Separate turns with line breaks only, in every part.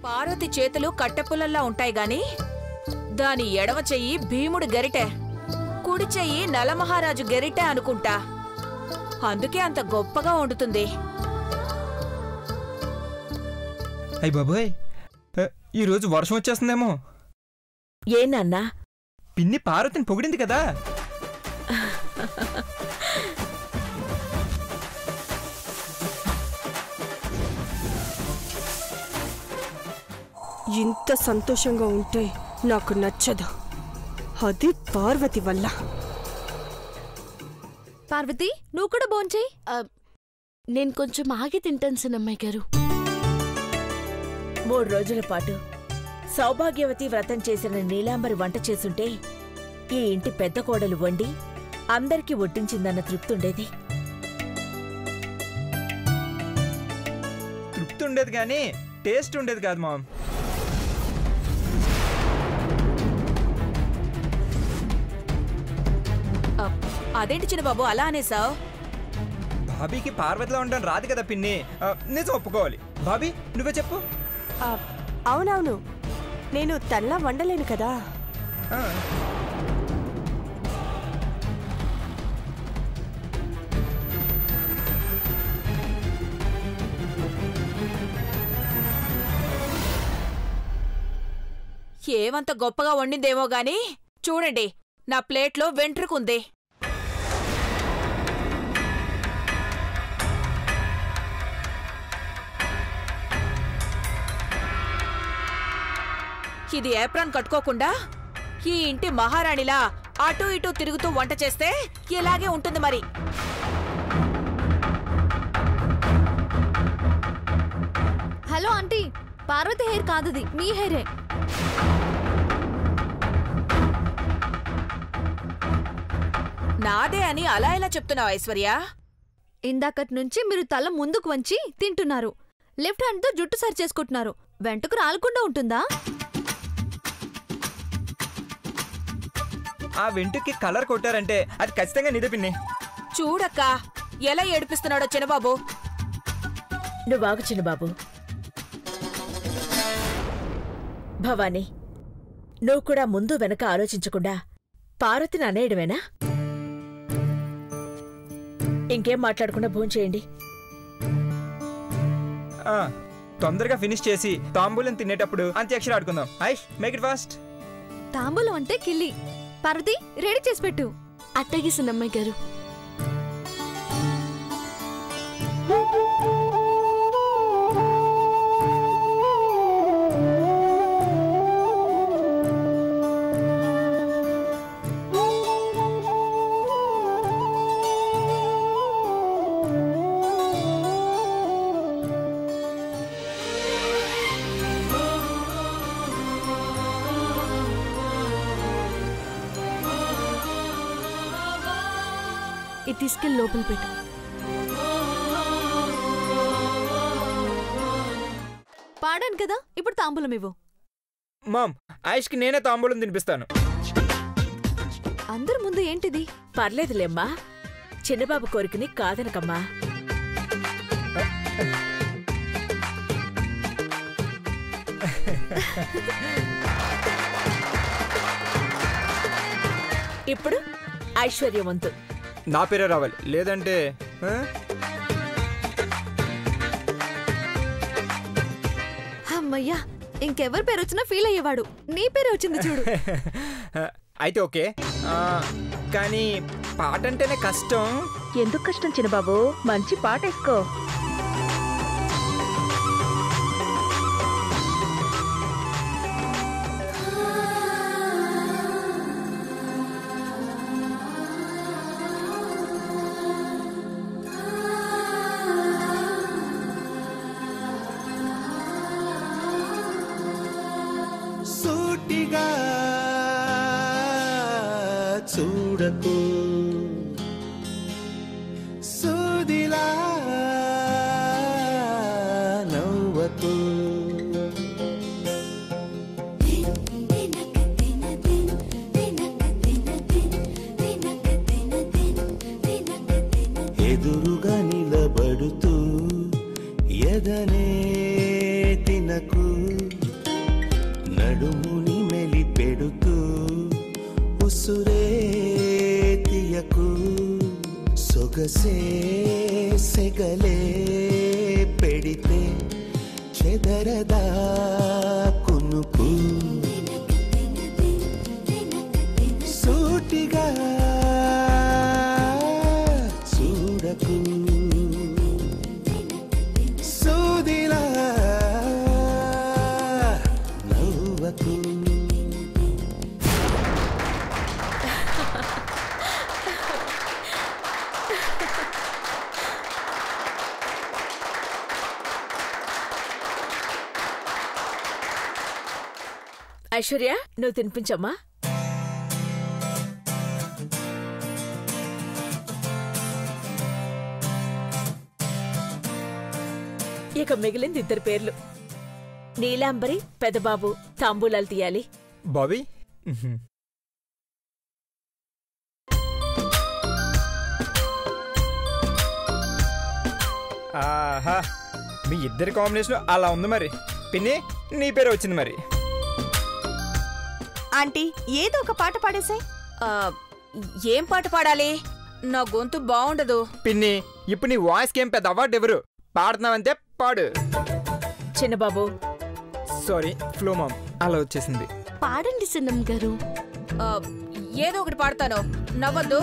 పార్వతి చేతులు కట్టెపుల్లల్లా ఉంటాయి గాని దాని ఎడమ చెయ్యి భీముడు గరిటె, కుడి చెయ్యి నలమహారాజు గరిటె అనుకుంటా. అందుకే అంత గొప్పగా వండుతుంది.
అయ్య బాబోయ్, ఈరోజు వర్షం వచ్చేస్తుందేమో.
ఏనన్నా?
పిన్ని పార్వతిని పొగిడింది కదా.
ఇంత సంతోషంగా ఉంటే నాకు నచ్చదు. అది పార్వతి వల్ల.
పార్వతి, నువ్వు కూడా భోంచేయి. నేను కొంచెం ఆగి తింటాను సినమ్మాయి గారు.
3 రోజుల పాటు సౌభాగ్యవతి వ్రతం చేసిన నీలాంబరి వంట చేసుంటే ఈ ఇంటి పెద్ద కోడలు వండి అందరికీ వడ్డించిందన్న తృప్తి ఉండేది.
తృప్తి ఉండేది కానీ టేస్ట్ ఉండేది కాదు మామ్.
అదేంటి చిన్నబాబు అలా అనేసావు?
బాబీకి పార్వతిలో ఉండడం రాదు కదా పిన్ని. నిజం ఒప్పుకోవాలి. బాబీ నువ్వే చెప్పు.
అవునవును, నేను తనలా వండలేను కదా.
ఏమంత గొప్పగా వండిందేమో గాని చూడండి, నా ప్లేట్లో వెంట్రుకుంది. ఇది ఏప్రాన్ కట్టుకోకుండా ఈ ఇంటి మహారాణిలా అటూ ఇటూ తిరుగుతూ వంట చేస్తే ఇలాగే ఉంటుంది మరి.
హలో ఆంటీ, పార్వతి హెయిర్ కాదుది, మీ హెయిరే.
నాదే అని అలా ఎలా చెప్తున్నావు ఐశ్వర్య?
ఇందాకటి నుంచి మీరు తల ముందుకు వంచి తింటున్నారు, లెఫ్ట్ హ్యాండ్తో జుట్టు సరి చేసుకుంటున్నారు. వెంటకు రాలకుండా ఉంటుందా?
ఆ వెంటుకి కలర్ కొట్టారంటే అది ఖచ్చితంగా నిదే పిన్ని.
చూడక్క ఎలా ఏడిపిస్తున్నాడో చిన్నబాబు. నువ్వాగు చిన్నబాబు. భవానీ, నువ్వు కూడా ముందు వెనక ఆలోచించకుండా పార్వతిని అనేయడమేనా? ఇంకేం మాట్లాడకుండా భోంచేయండి.
తొందరగా ఫినిష్ చేసి తాంబూలం తినేటప్పుడు అంత్యాక్షరి ఆడుకుందాం. Aish, make it fast.
తాంబూలం అంటే కిల్లి. పార్వతి, రెడీ చేసి పెట్టు. అట్టగి సినమ్మాయి గారు. ఇది తీసుకెళ్ళి లోపల పెట్టు. పాడాను కదా, ఇప్పుడు తాంబూలం ఇవ్వు.
మామ్, ఆయుష్కి నేనే తాంబూలం తినిపిస్తాను.
అందరి ముందు ఏంటిది?
పర్లేదులేమ్మా, చిన్నబాబు కోరికని కాదనకమ్మా. ఇప్పుడు ఐశ్వర్యవంతు.
నా పేరే రావాలి, లేదంటే
అమ్మయ్యా, ఇంకెవరి పేరు వచ్చినా ఫీల్ అయ్యేవాడు. నీ పేరే వచ్చింది చూడు.
అయితే ఓకే, కానీ పాట అంటేనే కష్టం.
ఎందుకు కష్టం చిన్నబాబు? మంచి పాట వేసుకో.
సూటిగా చూడకు, సూదిలా నవ్వకు. ఎదురుగా నిలబడుతూ ఎదనే తినకు. నడుముని మెలిపెడుతూ ఉసురే తీయకు సొగసే సెగలే పెడితే చెదరదా కునుకు సూటిగా చూడకు సూదిలా నవ్వకు
ఐశ్వర్య నువ్వు తినిపించమ్మా. ఇక మిగిలింది ఇద్దరు పేర్లు. నీలాంబరి, పెదబాబు తాంబూలాలు తీయాలి.
బాబీ ఆహా, మీ ఇద్దరి కాంబినేషన్ అలా ఉంది. మరి పిన్ని నీ పేరు వచ్చింది. మరి
ఆంటీ ఏదో ఒక పాట పాడేసాయి.
ఏం పాట పాడాలి? నా గొంతు బాగుండదు.
పిన్ని ఇప్పుడు నీ వాయిస్కి ఏం పెద్ద అవార్డు ఎవరు? పాడుతున్నావంతే పాడు.
చిన్నబాబు
సారీ ఫ్లో మామ్, అలా వచ్చేసింది.
పాడండి సిన్నం గారు.
ఏదో ఒకటి పాడతాను, నవ్వద్దు.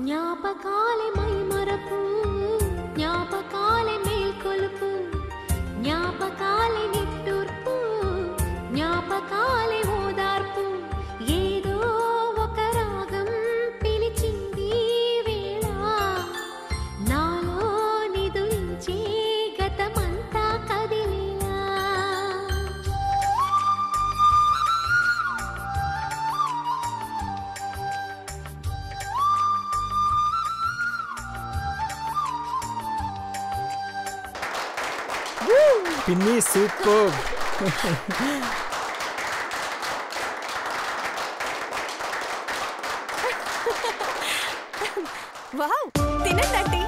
జ్ఞాపకాలే మైమరపు, జ్ఞాపకాలే మేల్కొలుపు, జ్ఞాపకాలే నిట్టూర్పు, జ్ఞాపకాలే ఓదార్పు. ఏదో ఒక రాగం పిలిచింది వేళ, నాలో నిదురించే గతమంతా కదిలేలా.
పిన్ని సూపర్.
వావ్, తినండి.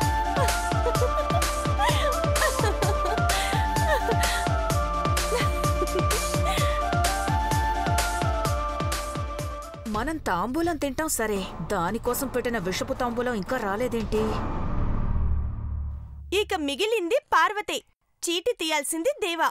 మనం తాంబూలం తింటాం సరే, దానికోసం పెట్టిన విషపు తాంబూలం ఇంకా రాలేదేంటి?
ఇక మిగిలింది పార్వతి. చీటి తీయాల్సింది దేవా.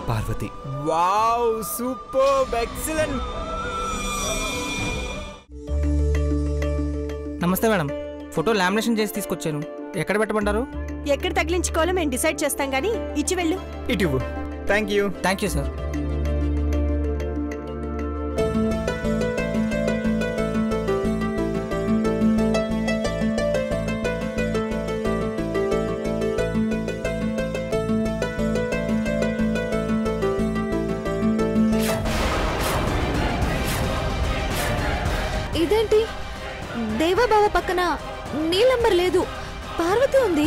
పార్వతి. Wow, super, excellent.
నమస్తే మేడం, ఫోటో లామినేషన్ చేసి తీసుకొచ్చాను. ఎక్కడ పెట్టమంటారు?
ఎక్కడ తగిలించుకోవాలో మేము డిసైడ్ చేస్తాం గానీ ఇచ్చి వెళ్ళు.
ఇటు. Thank you.
Thank you sir.
ఇదేంటి, దేవాబావ పక్కన నీలంబర్ లేదు, పార్వతి ఉంది.